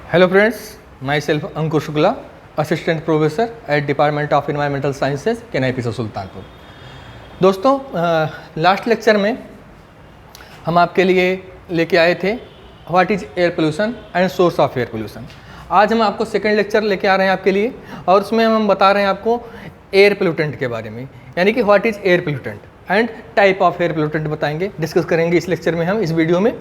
Hello friends, myself Ankur Shukla, Assistant Professor at Department of Environmental Sciences, KNIPC Sultanpur. दोस्तों last lecture में हम आपके लिए लेके आए थे what is air pollution and source of air pollution. आज हम आपको सेकेंड लेक्चर लेके आ रहे हैं आपके लिए, और उसमें हम बता रहे हैं आपको एयर पोल्यूटेंट के बारे में, यानी कि what is air pollutant and type of air pollutant बताएंगे, डिस्कस करेंगे इस लेक्चर में। हम इस वीडियो में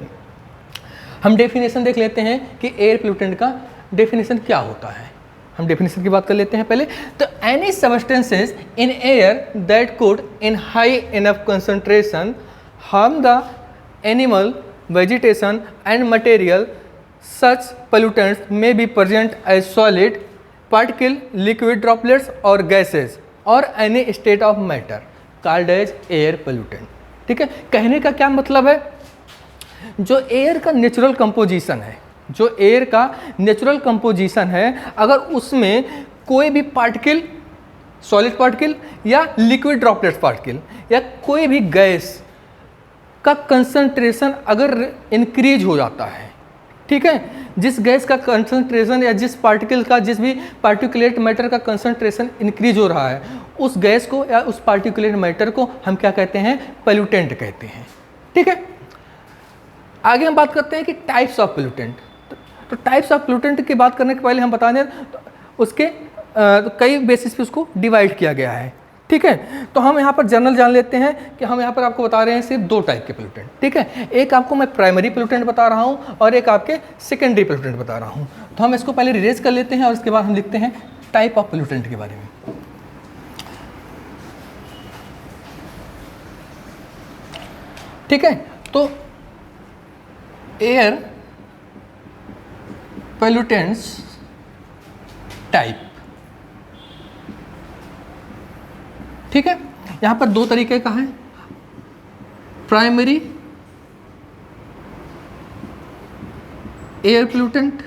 हम डेफिनेशन देख लेते हैं कि एयर पोल्यूटेंट का डेफिनेशन क्या होता है। हम डेफिनेशन की बात कर लेते हैं पहले। तो any substances in air that could in high enough concentration harm the animal, vegetation and material, such pollutants may be present as solid, particle, liquid droplets और गैसेज और any state of matter called as air pollutant. ठीक है, कहने का क्या मतलब है, जो एयर का नेचुरल कंपोजिशन है, जो एयर का नेचुरल कंपोजिशन है, अगर उसमें कोई भी पार्टिकल, सॉलिड पार्टिकल या लिक्विड ड्रॉपलेट्स पार्टिकल या कोई भी गैस का कंसंट्रेशन अगर इंक्रीज हो जाता है, ठीक है, जिस गैस का कंसंट्रेशन या जिस पार्टिकल का, जिस भी पार्टिकुलेट मैटर का कंसंट्रेशन इंक्रीज हो रहा है, उस गैस को या उस पार्टिकुलेट मैटर को हम क्या कहते हैं, पोल्यूटेंट कहते हैं। ठीक है, आगे हम बात करते हैं कि टाइप्स ऑफ पोल्यूटेंट। तो टाइप्स ऑफ पोल्यूटेंट की बात करने के पहले हम बता दें तो उसके कई बेसिस पे उसको डिवाइड किया गया है। ठीक है, तो हम यहाँ पर जनरल जान लेते हैं कि हम यहाँ पर आपको बता रहे हैं सिर्फ दो टाइप के पोल्यूटेंट। ठीक है, एक आपको मैं प्राइमरी पोल्यूटेंट बता रहा हूँ और एक आपके सेकेंडरी पोल्यूटेंट बता रहा हूँ। तो हम इसको पहले रिलेज कर लेते हैं और उसके बाद हम लिखते हैं टाइप ऑफ पोल्यूटेंट के बारे में। ठीक है, तो एयर पोल्यूटेंट्स टाइप। ठीक है, यहां पर दो तरीके का है, primary air pollutant,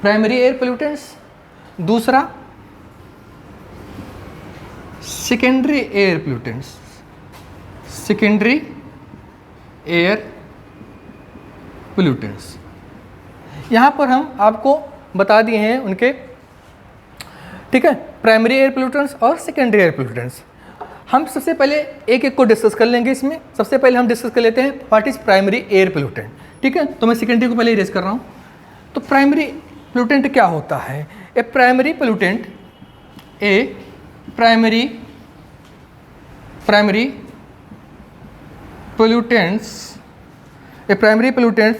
primary air pollutants, दूसरा secondary air pollutants, secondary air pollutants. यहाँ पर हम आपको बता दिए हैं उनके, ठीक है, प्राइमरी एयर पोल्यूटेंट्स और सेकेंडरी एयर पोल्यूटेंट्स। हम सबसे पहले एक एक को डिस्कस कर लेंगे इसमें। सबसे पहले हम डिस्कस कर लेते हैं what is primary air pollutant. ठीक है, तो मैं सेकेंडरी को पहले इरेज कर रहा हूँ। तो प्राइमरी पोल्यूटेंट क्या होता है? A primary pollutant, a primary pollutants, a primary pollutant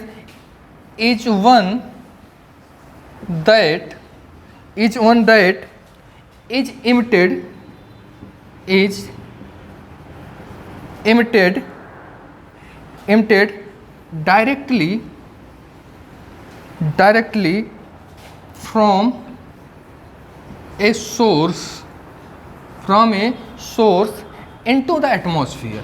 is one that is emitted directly from a source into the atmosphere,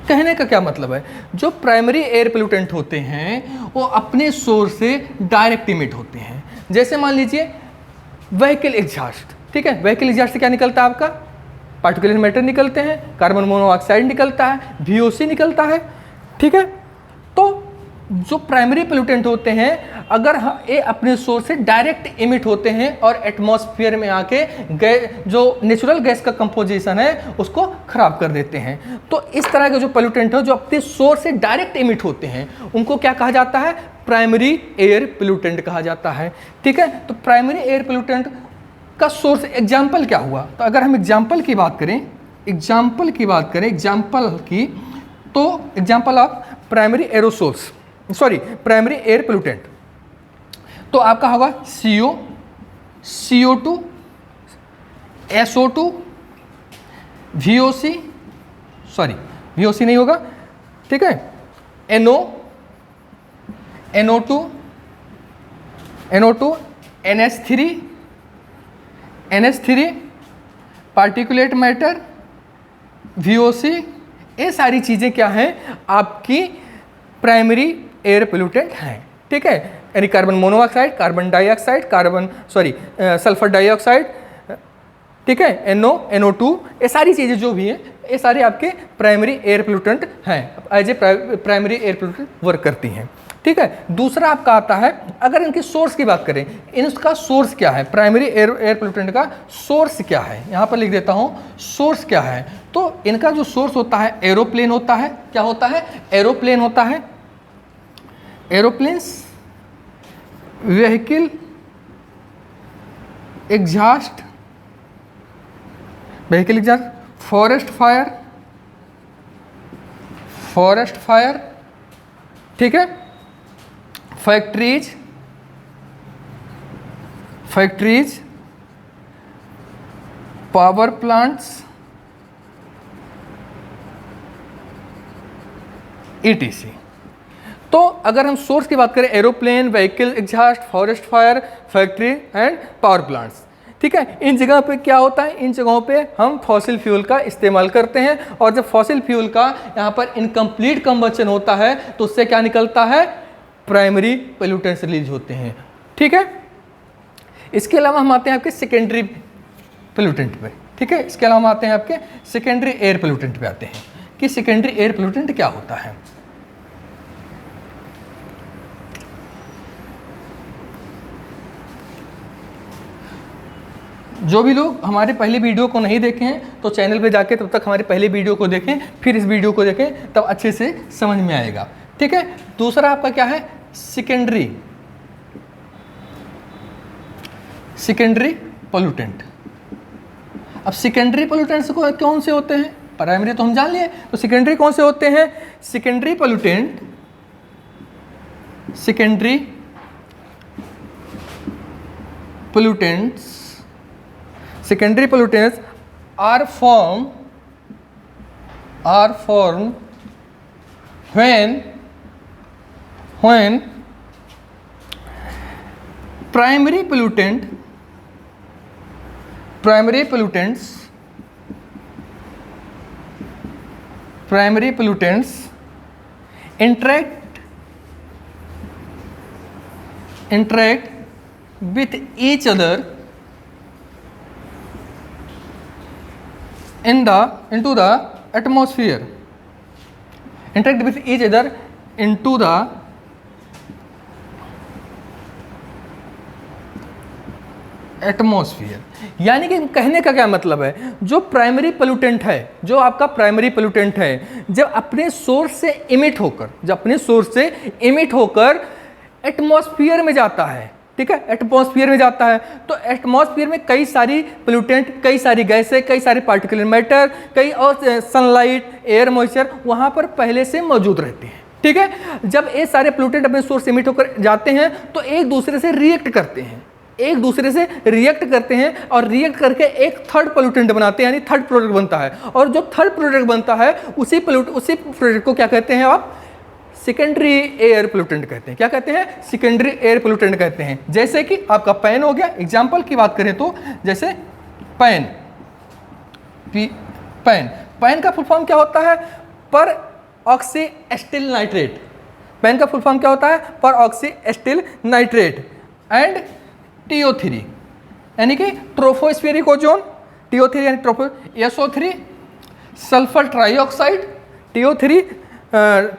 कहने का क्या मतलब है, जो प्राइमरी एयर पोल्यूटेंट होते हैं वो अपने सोर्स से डायरेक्ट इमिट होते हैं। जैसे मान लीजिए व्हीकल एग्जॉस्ट। ठीक है, व्हीकल एग्जॉस्ट से क्या निकलता है, आपका पार्टिकुलेट मैटर निकलते हैं, कार्बन मोनोऑक्साइड निकलता है, VOC निकलता है। ठीक है, तो जो प्राइमरी पोल्यूटेंट होते हैं अगर ये अपने सोर्स से डायरेक्ट इमिट होते हैं और एटमॉस्फेयर में आके जो नेचुरल गैस का कंपोजिशन है उसको खराब कर देते हैं, तो इस तरह के जो पोल्यूटेंट है जो अपने सोर्स से डायरेक्ट इमिट होते हैं उनको क्या कहा जाता है, प्राइमरी एयर पोल्यूटेंट कहा जाता है। ठीक है, तो प्राइमरी एयर पोल्यूटेंट का सोर्स एग्जाम्पल क्या हुआ, तो अगर हम एग्जाम्पल की बात करें, तो example of primary aerosols, sorry primary air pollutant, तो आपका होगा CO, CO2, SO2, VOC, sorry VOC नहीं होगा, ठीक है, NO2, NH3, particulate matter, VOC, ये सारी चीज़ें क्या हैं, आपकी प्राइमरी एयर पोल्यूटेंट हैं। ठीक है, यानी carbon monoxide, carbon dioxide, sulphur dioxide, ठीक है, NO, NO2, ये सारी चीज़ें जो भी हैं ये सारे आपके प्राइमरी एयर पोल्यूटेंट हैं, as a primary air pollutant work करती हैं। ठीक है, दूसरा आपका आता है, अगर इनकी सोर्स की बात करें, इनका सोर्स क्या है, प्राइमरी एयर पोल्यूटेंट का सोर्स क्या है, यहाँ पर लिख देता हूँ सोर्स क्या है। तो इनका जो सोर्स होता है एरोप्लेन होता है, क्या होता है, एरोप्लेन होता है, aeroplanes, vehicle exhaust, vehicle exhaust, forest fire, ठीक है, फैक्ट्रीज, पावर प्लांट्स, ETC। तो अगर हम सोर्स की बात करें, aeroplane, vehicle exhaust, forest fire, factory and power plants, ठीक है, इन जगह पे क्या होता है, इन जगहों पे हम फॉसिल फ्यूल का इस्तेमाल करते हैं, और जब फॉसिल फ्यूल का यहाँ पर इनकम्प्लीट कंबशन होता है तो उससे क्या निकलता है, प्राइमरी पोल्यूटेंट्स रिलीज होते हैं। ठीक है, इसके अलावा हम आते हैं आपके सेकेंडरी पोल्यूटेंट पे। ठीक है, इसके अलावा हम आते हैं आपके सेकेंडरी एयर पोल्यूटेंट पे आते हैं कि सेकेंडरी एयर पोल्यूटेंट क्या होता है। जो भी लोग हमारे पहले वीडियो को नहीं देखे हैं तो चैनल पे जाके तब तक हमारे पहले वीडियो को देखें, फिर इस वीडियो को देखें, तब अच्छे से समझ में आएगा। ठीक है, दूसरा आपका क्या है, सेकेंडरी पोल्यूटेंट। अब सेकेंडरी पोल्यूटेंट्स को कौन से होते हैं, प्राइमरी तो हम जान लिए, तो सेकेंडरी कौन से होते हैं, secondary pollutants are formed when primary pollutants interact with each other into the atmosphere, interact with each other into the atmosphere. यानी कि कहने का क्या मतलब है, जो प्राइमरी पोल्यूटेंट है, जो आपका प्राइमरी पोल्यूटेंट है, जब अपने सोर्स से इमिट होकर एटमॉस्फेयर में जाता है, ठीक है, एटमॉस्फेयर में जाता है, तो एटमॉस्फेयर में कई सारी पोल्यूटेंट, कई सारी गैसें, कई सारे पार्टिकुलर मैटर, कई और सनलाइट, एयर मॉइस्चर वहाँ पर पहले से मौजूद रहते हैं। ठीक है, जब ये सारे पोल्यूटेंट अपने सोर्स से इमिट होकर जाते हैं तो एक दूसरे से रिएक्ट करते हैं, और रिएक्ट करके एक थर्ड पोल्यूटेंट बनाते हैं, यानी थर्ड प्रोडक्ट बनता है, और जो थर्ड प्रोडक्ट बनता है उसी प्रोडक्ट को क्या कहते हैं आप, सेकेंडरी एयर पोल्यूटेंट कहते हैं। क्या कहते हैं, सेकेंडरी एयर पोल्यूटेंट कहते हैं। जैसे कि आपका पैन हो गया, एग्जांपल की बात करें तो जैसे पैन का फुल फॉर्म क्या होता है, पर ऑक्सी एस्टिल नाइट्रेट। पैन का फुल फॉर्म क्या होता है, पर oxy acetyl nitrate and TO3, यानी कि ट्रोफोस्फेरिक ओजोन, TO3 यानी SO3, sulphur trioxide, TO3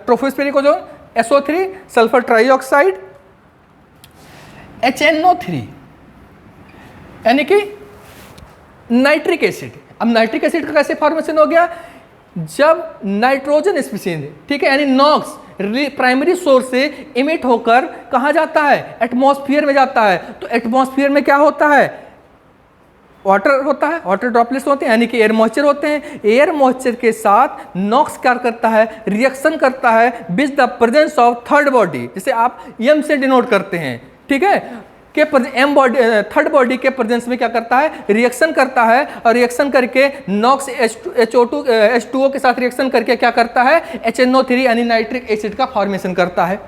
tropospheric ozone, SO3 sulphur trioxide, HNO3 यानी कि नाइट्रिक एसिड। अब नाइट्रिक एसिड का कैसे फॉर्मेशन हो गया, जब नाइट्रोजन स्पीशीज, ठीक है, यानी नॉक्स प्राइमरी सोर्स से इमिट होकर कहाँ जाता है, एटमॉस्फेयर में जाता है। तो एटमॉस्फेयर में क्या होता है, वाटर होता है, वाटर ड्रॉपलेट्स होते हैं, यानी कि एयर मॉइस्चर होते हैं। एयर मॉइस्चर के साथ नॉक्स क्या करता है, रिएक्शन करता है with the presence of third body, जिसे आप M से डिनोट करते हैं, ठीक है, के थर्ड बॉडी के प्रेजेंस में क्या करता है, रिएक्शन करता है, और रिएक्शन करके नॉक्स H2O के साथ रिएक्शन करके क्या करता है, HNO3 यानी नाइट्रिक एसिड का फॉर्मेशन करता है।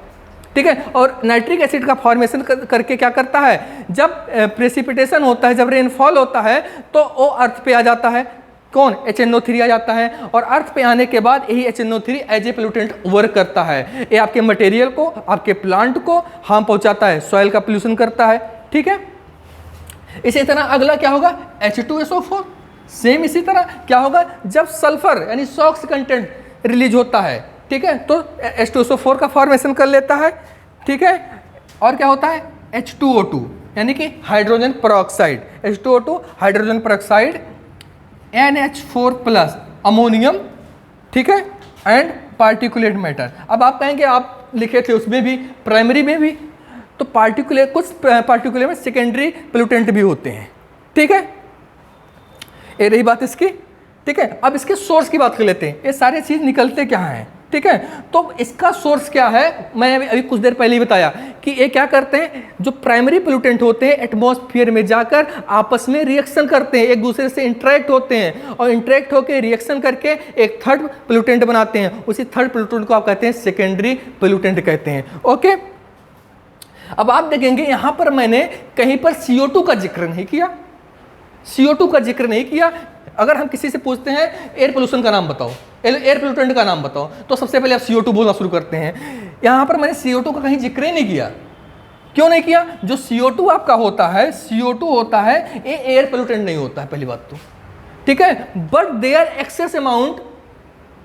ठीक है, और नाइट्रिक एसिड का फॉर्मेशन करके क्या करता है, जब प्रेसिपिटेशन होता है, जब रेनफॉल होता है, तो वो अर्थ पे आ जाता है, कौन, HNO3 आ जाता है, और अर्थ पे आने के बाद यही HNO3 as a pollutant work करता है। ये आपके मटेरियल को, आपके प्लांट को हार्म पहुंचाता है, सॉइल का पोल्यूशन करता है। ठीक है, इसी तरह अगला क्या होगा, H2SO4। सेम इसी तरह क्या होगा, जब सल्फर यानी सॉक्स कंटेंट रिलीज होता है, ठीक है, तो H2SO4 का फॉर्मेशन कर लेता है, ठीक है। और क्या होता है, H2O2 यानी कि hydrogen peroxide, H2O2 hydrogen peroxide, NH4 plus ammonium, ठीक है, एंड पार्टिकुलेट मैटर। अब आप कहेंगे आप लिखे थे उसमें भी, प्राइमरी में भी, तो पार्टिकुलेट, कुछ पार्टिकुलेट में सेकेंडरी पोल्यूटेंट भी होते हैं, ठीक है। ये रही बात इसकी, ठीक है। अब इसके सोर्स की बात कर लेते हैं, ये सारे चीज़ निकलते क्या हैं, ठीक है। तो इसका सोर्स क्या है, मैं अभी कुछ देर पहले ही बताया कि ये क्या करते हैं, जो प्राइमरी पोल्यूटेंट होते हैं एटमॉस्फेयर में जाकर आपस में रिएक्शन करते हैं, एक दूसरे से इंटरेक्ट होते हैं, और इंटरेक्ट होकर रिएक्शन करके एक थर्ड पोल्यूटेंट बनाते हैं। उसी थर्ड पोल्यूटेंट को आप कहते हैं सेकेंडरी पोल्यूटेंट कहते हैं, ओके। अब आप देखेंगे यहाँ पर मैंने कहीं पर CO2 का जिक्र नहीं किया, CO2 का जिक्र नहीं किया। अगर हम किसी से पूछते हैं एयर पोल्यूशन का नाम बताओ, एयर पोल्यूटेंट का नाम बताओ, तो सबसे पहले आप CO2 बोलना शुरू करते हैं। यहाँ पर मैंने CO2 का कहीं जिक्र ही नहीं किया। क्यों नहीं किया, जो CO2 आपका होता है, CO2 होता है, ये एयर पोल्यूटेंट नहीं होता है, पहली बात तो, ठीक है। But there excess amount,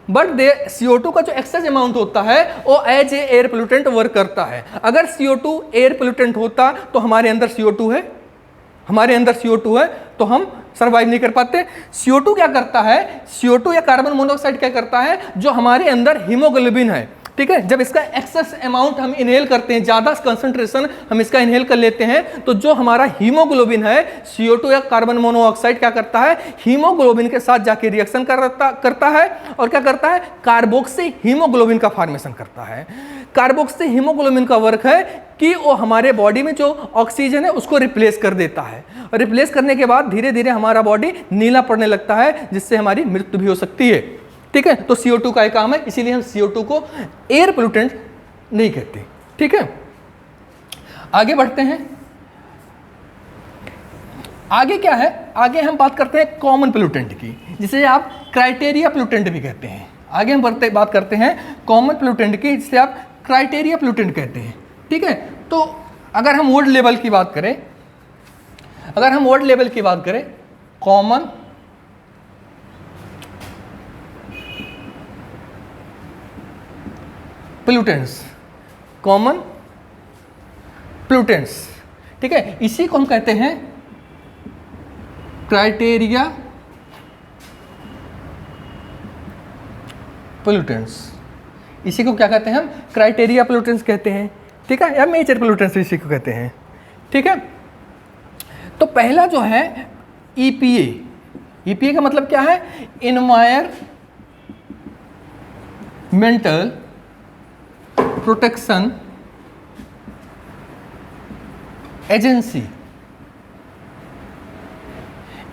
CO2 का जो एक्सेस अमाउंट होता है वो as a air pollutant work करता है। अगर CO2 एयर पोल्यूटेंट होता तो हमारे अंदर CO2 है, हमारे अंदर CO2 है, तो हम सर्वाइव नहीं कर पाते। CO2 क्या करता है, CO2 या कार्बन मोनोऑक्साइड क्या करता है, जो हमारे अंदर हीमोग्लोबिन है, ठीक है, जब इसका एक्सेस अमाउंट हम इनहेल करते हैं, ज़्यादा कंसंट्रेशन हम इसका इनहेल कर लेते हैं, तो जो हमारा हीमोग्लोबिन है, CO2 या कार्बन मोनोऑक्साइड क्या करता है, हीमोग्लोबिन के साथ जाके रिएक्शन करता है, और क्या करता है, कार्बोक्सी हीमोग्लोबिन का फॉर्मेशन करता है। कार्बोक्सी हीमोग्लोबिन का वर्क है कि वो हमारे बॉडी में जो ऑक्सीजन है उसको रिप्लेस कर देता है, और रिप्लेस करने के बाद धीरे धीरे हमारा बॉडी नीला पड़ने लगता है, जिससे हमारी मृत्यु भी हो सकती है, ठीक है। तो CO2 का एक काम है, इसीलिए हम CO2 को एयर पोल्यूटेंट नहीं कहते, ठीक है। आगे बढ़ते हैं। आगे क्या है, आगे हम बात करते हैं कॉमन पोल्यूटेंट की, जिसे आप क्राइटेरिया पोल्यूटेंट भी कहते हैं। आगे हम बात करते हैं कॉमन पोल्यूटेंट की, जिसे आप क्राइटेरिया पोल्यूटेंट कहते हैं, ठीक है। तो अगर हम वर्ल्ड लेवल की बात करें, कॉमन पोल्यूटेंट्स, ठीक है, इसी को हम कहते हैं क्राइटेरिया पोल्यूटेंट्स। इसी को क्या कहते हैं हम, क्राइटेरिया पोल्यूटेंट्स कहते हैं, ठीक है, या मेजर पोल्यूटेंट्स इसी को कहते हैं, ठीक है। तो पहला जो है EPA का मतलब क्या है, environmental protection agency.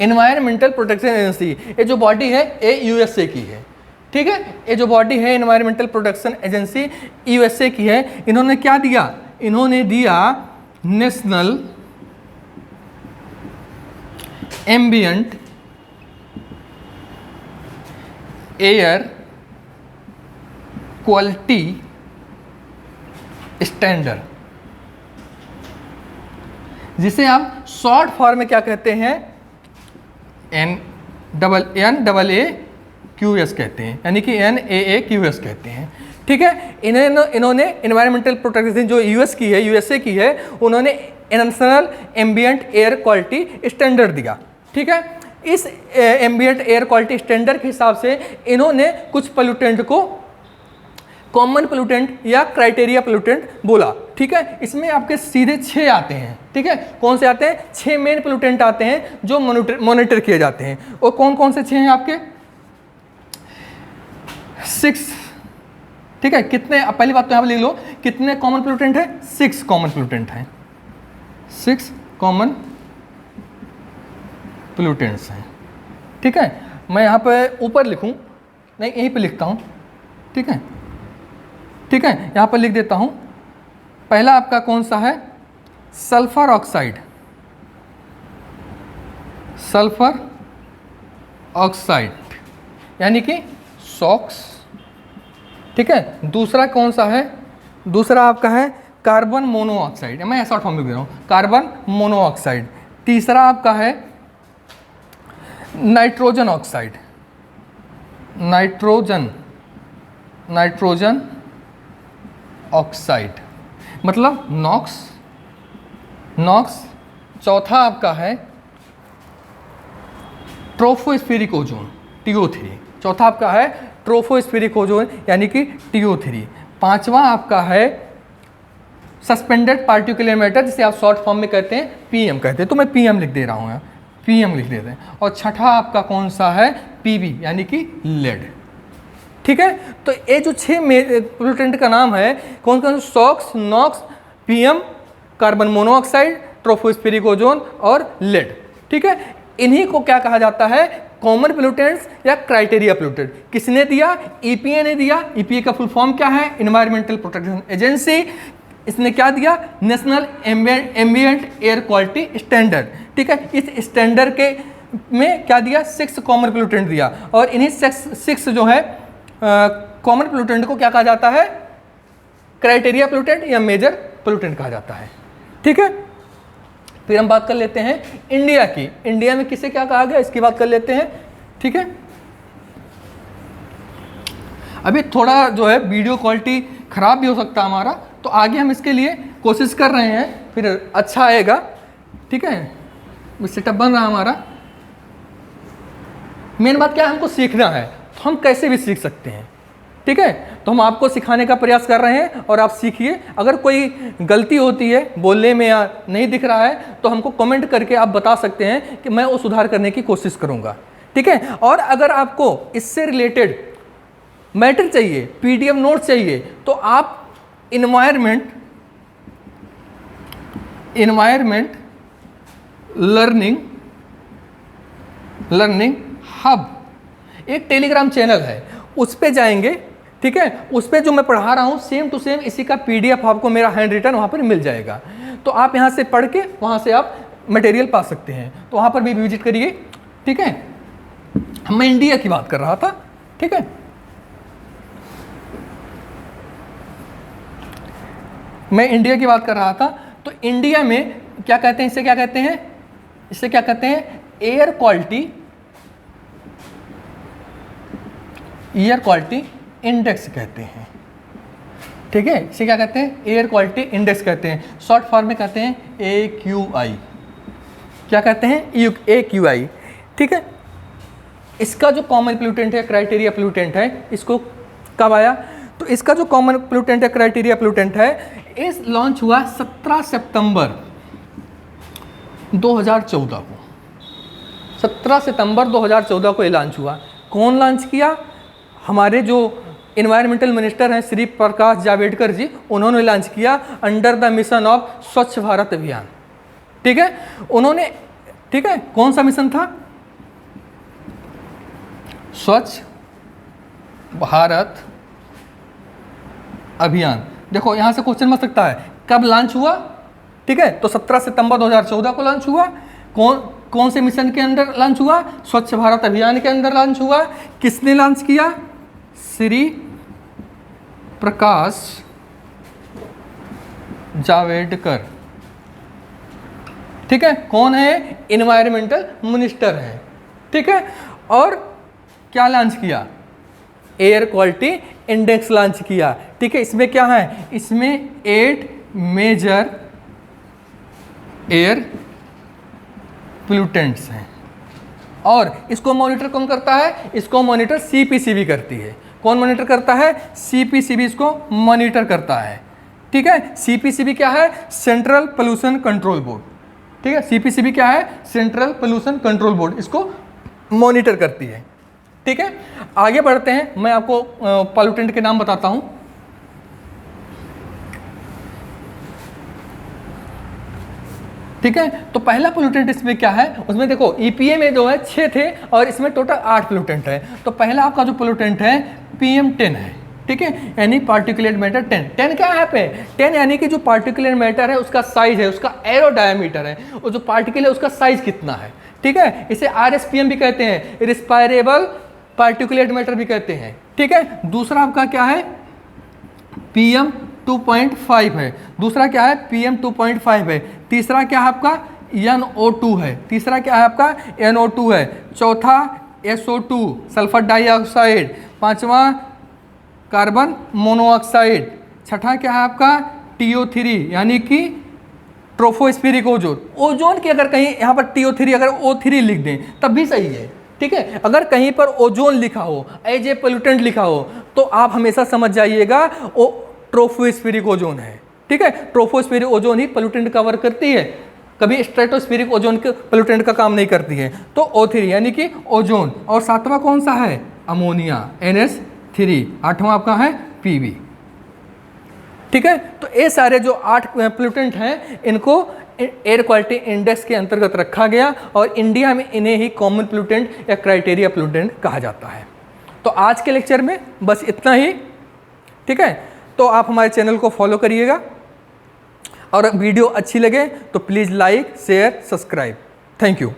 Environmental protection agency, ये जो बॉडी है ये USA की है, ठीक है। ये जो बॉडी है एनवायरमेंटल प्रोटेक्शन एजेंसी USA की है। इन्होंने क्या दिया, इन्होंने दिया national ambient air quality standard, जिसे आप शॉर्ट फॉर्म में क्या कहते हैं, NAAQS कहते हैं, यानी कि NAAQS कहते हैं, ठीक है। इन्होंने एनवायरमेंटल प्रोटेक्शन जो USA की है, उन्होंने national ambient air quality standard दिया, ठीक है। इस एम्बिएंट एयर क्वालिटी स्टैंडर्ड के हिसाब से इन्होंने कुछ पोल्यूटेंट को कॉमन पोल्यूटेंट या क्राइटेरिया पोल्यूटेंट बोला, ठीक है। इसमें आपके सीधे 6 आते हैं, ठीक है। कौन से आते हैं, 6 मेन पोल्यूटेंट आते हैं जो मॉनिटर किए जाते हैं। और कौन कौन से 6 हैं आपके, 6, ठीक है। कितने, अब पहली बात तो यहाँ पर लिख लो, कितने कॉमन पोल्यूटेंट है, 6 कॉमन पोल्यूटेंट हैं, 6 कॉमन पोल्यूटेंट्स हैं, ठीक है। मैं यहाँ पे ऊपर लिखूँ, नहीं यहीं पे लिखता हूँ, ठीक है, ठीक है। यहाँ पर लिख देता हूँ। पहला आपका कौन सा है, सल्फर ऑक्साइड, सल्फर ऑक्साइड यानी कि सॉक्स, ठीक है। दूसरा कौन सा है, दूसरा आपका है कार्बन मोनोऑक्साइड, मैं शॉर्ट फॉर्म लिख दे रहा हूँ, कार्बन मोनोऑक्साइड, तीसरा आपका है नाइट्रोजन ऑक्साइड, नाइट्रोजन ऑक्साइड मतलब नॉक्स। चौथा आपका है ट्रोफोस्फेरिक ओजोन, TO3। चौथा आपका है ट्रोफोस्फेरिक ओजोन यानी कि TO3। पांचवा आपका है सस्पेंडेड पार्टिकुलर मैटर, जिसे आप शॉर्ट फॉर्म में कहते हैं PM कहते हैं, तो मैं PM लिख दे रहा हूँ, PM लिख देते हैं। और छठा आपका कौन सा है, PB यानी कि लेड। ठीक है, तो ये जो 6 पोल्यूटेंट का नाम है कौन कौन, SOx, NOx, PM, carbon monoxide, tropospheric ozone और लेड। ठीक है, इन्हीं को क्या कहा जाता है, कॉमन पोल्यूटेंट्स या क्राइटेरिया पोल्यूटेंट। किसने दिया, EPA ने दिया। EPA का फुल फॉर्म क्या है, इन्वायरमेंटल प्रोटेक्शन एजेंसी। इसने क्या दिया, national ambient air quality standard. ठीक है, इस स्टैंडर्ड के में क्या दिया, 6 कॉमन पोल्यूटेंट दिया। और इन्हीं 6 जो है कॉमन पोल्यूटेंट को क्या कहा जाता है, क्राइटेरिया पोल्यूटेंट या मेजर पोल्यूटेंट कहा जाता है। ठीक है, फिर हम बात कर लेते हैं इंडिया की। इंडिया में किसे क्या कहा गया, इसकी बात कर लेते हैं। ठीक है, अभी थोड़ा जो है वीडियो क्वालिटी खराब भी हो सकता है हमारा, तो आगे हम इसके लिए कोशिश कर रहे हैं, फिर अच्छा आएगा। ठीक है, सेटअप बन रहा है हमारा। मेन बात क्या है, हमको सीखना है, तो हम कैसे भी सीख सकते हैं। ठीक है, तो हम आपको सिखाने का प्रयास कर रहे हैं और आप सीखिए। अगर कोई गलती होती है बोलने में या नहीं दिख रहा है तो हमको कमेंट करके आप बता सकते हैं कि मैं वो सुधार करने की कोशिश करूँगा। ठीक है, और अगर आपको इससे रिलेटेड मैटर चाहिए, PDF नोट चाहिए, तो आप इन्वायरमेंट लर्निंग हब एक टेलीग्राम चैनल है, उस पे जाएंगे। ठीक है, उस पे जो मैं पढ़ा रहा हूँ सेम टू सेम इसी का PDF आपको मेरा हैंड रिटन वहाँ पर मिल जाएगा। तो आप यहाँ से पढ़ के वहाँ से आप मटेरियल पा सकते हैं, तो वहाँ पर भी विजिट करिए। ठीक है, मैं इंडिया की बात कर रहा था। ठीक है, मैं इंडिया की बात कर रहा था। तो इंडिया में क्या कहते हैं, इसे क्या कहते हैं, इसे क्या कहते हैं, एयर क्वालिटी इंडेक्स कहते हैं। ठीक है, इसे क्या कहते हैं, एयर क्वालिटी इंडेक्स कहते हैं। शॉर्ट फॉर्म में कहते हैं AQI। क्या कहते हैं, AQI। ठीक है, इसका जो कॉमन पोल्यूटेंट है, क्राइटेरिया पोल्यूटेंट है, इसको कब आया, तो इसका जो कॉमन पोल्यूटेंट है, क्राइटेरिया पोल्यूटेंट है, इस लॉन्च हुआ 17 सितंबर 2014 को। 17 सितंबर 2014 को ये लॉन्च हुआ। कौन लॉन्च किया, हमारे जो इन्वायरमेंटल मिनिस्टर हैं श्री प्रकाश जावड़ेकर जी, उन्होंने लॉन्च किया अंडर द मिशन ऑफ स्वच्छ भारत अभियान। ठीक है, उन्होंने, ठीक है, कौन सा मिशन था, स्वच्छ भारत अभियान। देखो यहाँ से क्वेश्चन बन सकता है, कब लॉन्च हुआ। ठीक है, तो 17 सितंबर 2014 को लॉन्च हुआ। कौन से मिशन के अंदर लॉन्च हुआ, स्वच्छ भारत अभियान के अंदर लॉन्च हुआ। किसने लॉन्च किया, श्री प्रकाश जावड़ेकर। ठीक है, कौन है, इन्वायरमेंटल मिनिस्टर है। ठीक है, और क्या लॉन्च किया, एयर क्वालिटी इंडेक्स लॉन्च किया। ठीक है, इसमें क्या है, इसमें 8 मेजर एयर पोल्यूटेंट्स हैं और इसको मॉनिटर कौन करता है, इसको मॉनिटर CPCB करती है। कौन मॉनिटर करता है, CPCB इसको मॉनिटर करता है। ठीक है, CPCB क्या है, सेंट्रल पोल्यूशन कंट्रोल बोर्ड। ठीक है, CPCB क्या है, सेंट्रल पोल्यूशन कंट्रोल बोर्ड, इसको मॉनिटर करती है। ठीक है, आगे बढ़ते हैं, मैं आपको पोल्यूटेंट के नाम बताता हूं। ठीक है, तो पहला पोल्यूटेंट इसमें क्या है, उसमें देखो EPA में जो है 6 थे और इसमें टोटल 8 पोल्यूटेंट है। तो पहला आपका जो पोल्यूटेंट है PM10 है। ठीक है, यानी पार्टिकुलेट मैटर 10 क्या है यहाँ पे, 10 यानी कि जो पार्टिकुलेट मैटर है उसका साइज है, उसका एरो डायमीटर है, और जो पार्टिकल है उसका साइज कितना है। ठीक है, इसे RSPM भी कहते हैं, रिस्पायरेबल पार्टिकुलेट मैटर भी कहते हैं। ठीक है, दूसरा आपका क्या है, PM2.5 है। दूसरा क्या है, PM2.5 है। तीसरा क्या है आपका NO2 है, तीसरा क्या है आपका NO2 है, चौथा SO2 सल्फर डाइऑक्साइड, पांचवा कार्बन मोनोऑक्साइड, छठा क्या है आपका TO3 यानी कि ट्रोफोस्फेरिक ओजोन। ओजोन की अगर कहीं यहाँ पर TO3 अगर O3 लिख दें तब भी सही है, ठीक है। अगर कहीं पर ओजोन लिखा हो, एज ए पोल्यूटेंट लिखा हो, तो आप हमेशा समझ जाइएगा वो ट्रोफोस्फेरिक ओजोन है, ठीक है। ट्रोफोस्फेरिक ओजोन ही पोल्यूटेंट कवर करती है, कभी स्ट्रेटोस्फेरिक ओजोन के पोल्यूटेंट का काम नहीं करती है। तो O3 यानी कि ओजोन। और सातवां कौन सा है, अमोनिया NH3, आठवां आपका है PB, ठीक है। तो ये सारे जो 8 पोल्यूटेंट हैं इनको एयर क्वालिटी इंडेक्स के अंतर्गत रखा गया और इंडिया में इन्हें ही कॉमन पोल्यूटेंट या क्राइटेरिया पोल्यूटेंट कहा जाता है। तो आज के लेक्चर में बस इतना ही, ठीक है। तो आप हमारे चैनल को फॉलो करिएगा और वीडियो अच्छी लगे तो please like share subscribe. Thank you.